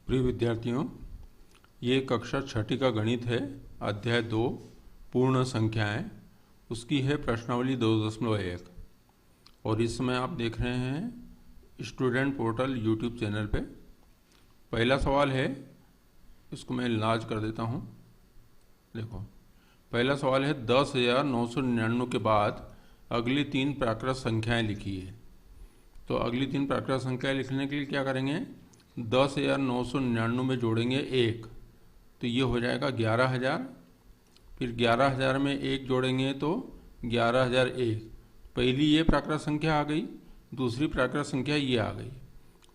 प्रिय विद्यार्थियों, ये कक्षा छठी का गणित है। अध्याय 2 पूर्ण संख्याएं, उसकी है प्रश्नावली 2.1 और इस समय आप देख रहे हैं स्टूडेंट पोर्टल यूट्यूब चैनल पे। पहला सवाल है, इसको मैं लार्ज कर देता हूँ। देखो, पहला सवाल है 10,999 के बाद अगली 3 प्राकृत संख्याएं लिखिए। तो अगली 3 प्राकृत संख्याएं लिखने के लिए क्या करेंगे? 10,999 में जोड़ेंगे 1, तो ये हो जाएगा 11,000। फिर 11,000 में 1 जोड़ेंगे तो 11,001। पहली ये प्राकृत संख्या आ गई, दूसरी प्राकृत संख्या ये आ गई,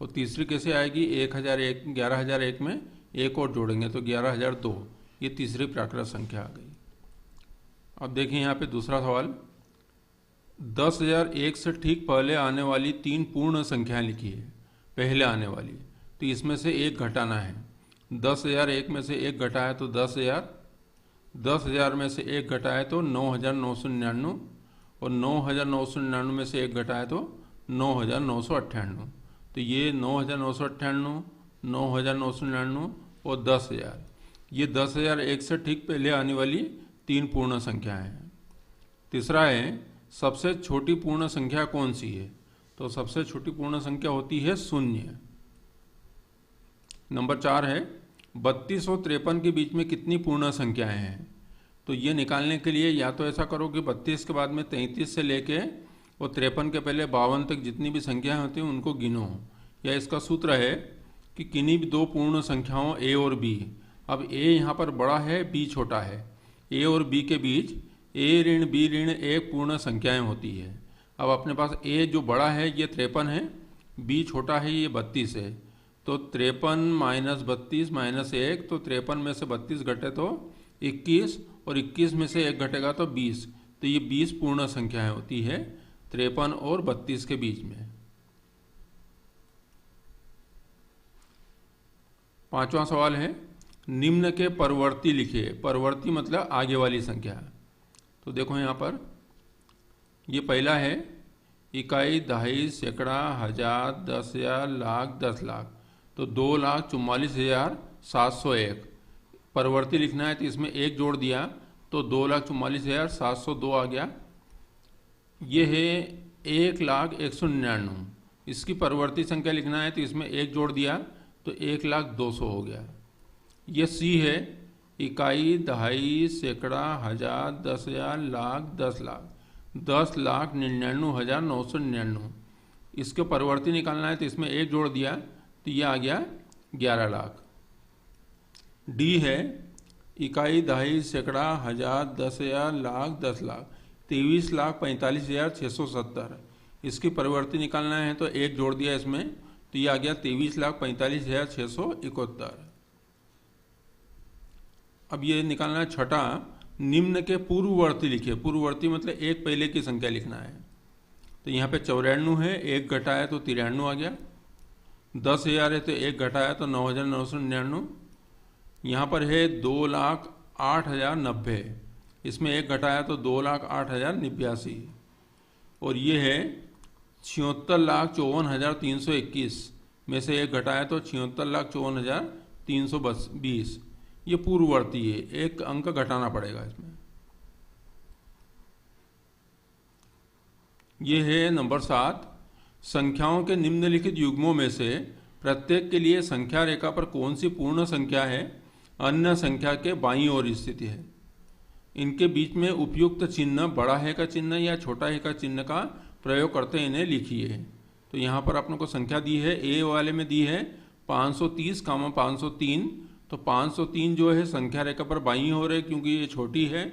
और तीसरी कैसे आएगी? 1,001, 11,001 में 1 और जोड़ेंगे तो 11,002। ये तीसरी प्राकृत संख्या आ गई। अब देखिए यहाँ पे दूसरा सवाल, 10,001 से ठीक पहले आने वाली 3 पूर्ण संख्याएं लिखिए। पहले आने वाली, तो इसमें से 1 घटाना है। 10,001 में से 1 घटाया तो 10,000, 10,000 में से 1 घटाया तो 9,999, और 9,999 में से 1 घटाया तो 9,998। तो ये 9,998, 9,999 और 10,000, ये 10,001 से ठीक पहले आने वाली 3 पूर्ण संख्याएं हैं। तीसरा है, सबसे छोटी पूर्ण संख्या कौन सी है? तो सबसे छोटी पूर्ण संख्या होती है 0। नंबर 4 है, 32 और 53 के बीच में कितनी पूर्ण संख्याएं हैं? तो ये निकालने के लिए या तो ऐसा करो कि 32 के बाद में 33 से लेके और 53 के पहले 52 तक जितनी भी संख्याएं होती हैं उनको गिनो। या इसका सूत्र है कि किन्हीं भी 2 पूर्ण संख्याओं a और b, अब a यहाँ पर बड़ा है, b छोटा है, a और b के बीच a ऋण b ऋण 1 पूर्ण संख्याएं होती है। अब अपने पास a जो बड़ा है ये 53 है, b छोटा है ये 32 है, तो 53 माइनस 32 माइनस 1, तो 53 में से 32 घटे तो 21, और 21 में से 1 घटेगा तो 20। तो ये 20 पूर्ण संख्याएं होती है 53 और 32 के बीच में। पांचवा सवाल है, निम्न के परवर्ती लिखिए। परवर्ती मतलब आगे वाली संख्या। तो देखो यहाँ पर ये पहला है, इकाई, दहाई, सैकड़ा, हजार, 10,000, लाख, 10 लाख। तो 2,44,701 परवर्ती लिखना है, तो इसमें 1 जोड़ दिया तो 2,44,702 आ गया। ये है 1,01,199। इसकी परवर्ती संख्या लिखना है तो इसमें 1 जोड़ दिया तो 1,02,000 हो गया। ये सी है, इकाई, दहाई, सैकड़ा, हजार, 10,000, लाख, 10 लाख। 10,99,999। इसके परवर्ती निकालना है तो इसमें 1 जोड़ दिया तो ये आ गया 11 लाख। डी है, इकाई, दहाई, सैकड़ा, हजार, 10,000, लाख, 10 लाख। 23,45,670। इसकी परिवर्ती निकालना है तो 1 जोड़ दिया इसमें तो ये आ गया 23,45,671। अब ये निकालना है छठा, निम्न के पूर्ववर्ती लिखिए। पूर्ववर्ती मतलब 1 पहले की संख्या लिखना है। तो यहाँ पे 94 है, 1 घटाया तो 93 आ गया। 10,000 है तो 1 घटाया तो 9,999। यहाँ पर है 2,08,090, इसमें 1 घटाया तो 2,08,089। और ये है 76,54,321 में से 1 घटाया तो 76,54,320। ये पूर्ववर्ती है, 1 अंक घटाना पड़ेगा इसमें। ये है नंबर 7, संख्याओं के निम्नलिखित युग्मों में से प्रत्येक के लिए संख्या रेखा पर कौन सी पूर्ण संख्या है अन्य संख्या के बाईं ओर स्थित है? इनके बीच में उपयुक्त चिन्ह, बड़ा है का चिन्ह या छोटा है का चिन्ह का प्रयोग करते इन्हें लिखिए। तो यहाँ पर अपने को संख्या दी है, ए वाले में दी है 530, 503। तो 503 जो है संख्या रेखा पर बाईं ओर है क्योंकि ये छोटी है,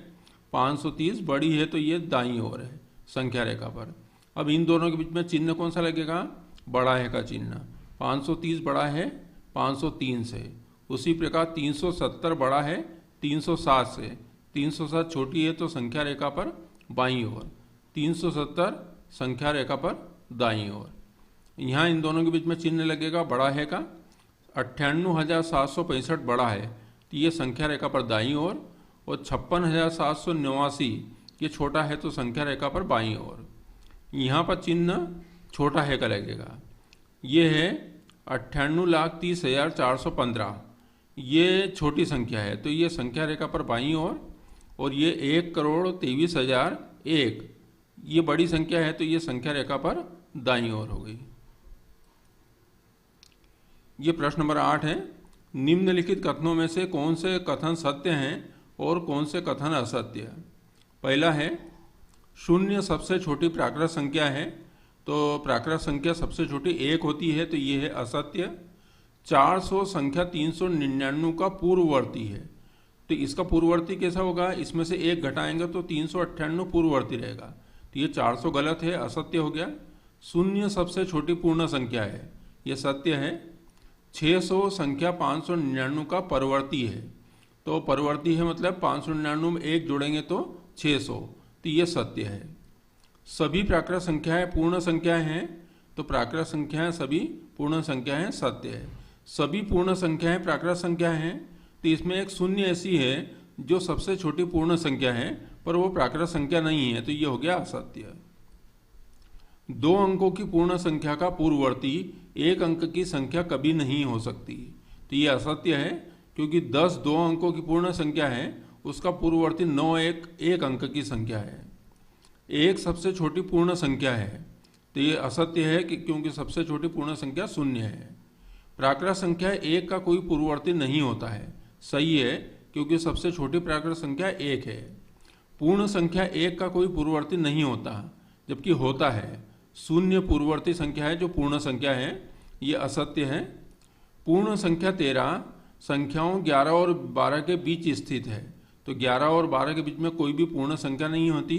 530 बड़ी है तो ये दाईं ओर है संख्या रेखा पर। अब इन दोनों के बीच में चिन्ह कौन सा लगेगा? बड़ा है का चिन्ह। 530 बड़ा है 503 से, उसी प्रकार 370 बड़ा है 307 से, 307 छोटी है तो संख्या रेखा पर बाईं ओर, 370 संख्या रेखा पर दाईं ओर। यहाँ इन दोनों के बीच में चिन्ह लगेगा बड़ा है का। 98,765 बड़ा है तो ये संख्या रेखा पर दाईं ओर, और 56,789 ये छोटा है तो संख्या रेखा पर बाईं ओर। यहाँ पर चिन्ह छोटा है का लगेगा। ये है 98,30,415 ये छोटी संख्या है, तो ये संख्या रेखा पर बाईं ओर, और ये 1,23,001 ये बड़ी संख्या है, तो ये संख्या रेखा पर दाईं ओर हो गई। ये प्रश्न नंबर 8 है। निम्नलिखित कथनों में से कौन से कथन सत्य हैं और कौन से कथन असत्य है? पहला है, शून्य सबसे छोटी प्राकृत संख्या है, तो प्राकृत संख्या सबसे छोटी 1 होती है, तो ये है असत्य। 400 संख्या 399 का पूर्ववर्ती है, तो इसका पूर्ववर्ती कैसा होगा? इसमें से 1 घटाएंगे तो 398 पूर्ववर्ती रहेगा, तो ये 400 गलत है, असत्य हो गया। शून्य सबसे छोटी पूर्ण संख्या है, यह सत्य है। 600 संख्या 599 का परवर्ती है, तो परवर्ती है मतलब 599 में 1 जोड़ेंगे तो 600, तो ये सत्य है। सभी प्राकृत संख्याएं पूर्ण संख्याएं हैं, तो प्राकृत संख्याएं सभी पूर्ण संख्याएं सत्य है। सभी पूर्ण संख्याएं प्राकृत संख्याएं हैं, तो इसमें एक शून्य ऐसी है जो सबसे छोटी पूर्ण संख्या है पर वो प्राकृत संख्या नहीं है, तो ये हो गया असत्य। 2 अंकों की पूर्ण संख्या का पूर्ववर्ती 1 अंक की संख्या कभी नहीं हो सकती, तो ये असत्य है, क्योंकि 10 2 अंकों की पूर्ण संख्या है, उसका पूर्ववर्ती 9 1 अंक की संख्या है। 1 सबसे छोटी पूर्ण संख्या है, तो ये असत्य है कि क्योंकि सबसे छोटी पूर्ण संख्या 0 है। प्राकृत संख्या 1 का कोई पूर्ववर्ती नहीं होता है, सही है, क्योंकि सबसे छोटी प्राकृत संख्या 1 है। पूर्ण संख्या 1 का कोई पूर्ववर्ती नहीं होता, जबकि होता है। 0 पूर्ववर्ती संख्या है जो पूर्ण संख्या है, ये असत्य है। पूर्ण संख्या 13 संख्याओं 11 और 12 के बीच स्थित है, तो 11 और 12 के बीच में कोई भी पूर्ण संख्या नहीं होती,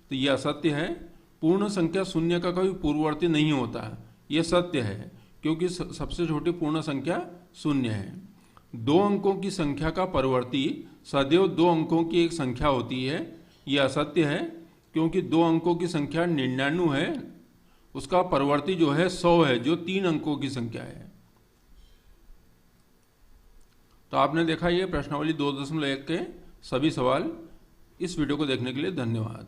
तो ये असत्य है। पूर्ण संख्या 0 का कोई पूर्ववर्ती नहीं होता, ये सत्य है, क्योंकि सबसे छोटी पूर्ण संख्या 0 है। 2 अंकों की संख्या का परवर्ती सदैव 2 अंकों की एक संख्या होती है, ये असत्य है, क्योंकि 2 अंकों की संख्या 99 है, उसका परवर्ती जो है 100 है, जो 3 अंकों की संख्या है। तो आपने देखा ये प्रश्नावली 2.1 के सभी सवाल। इस वीडियो को देखने के लिए धन्यवाद।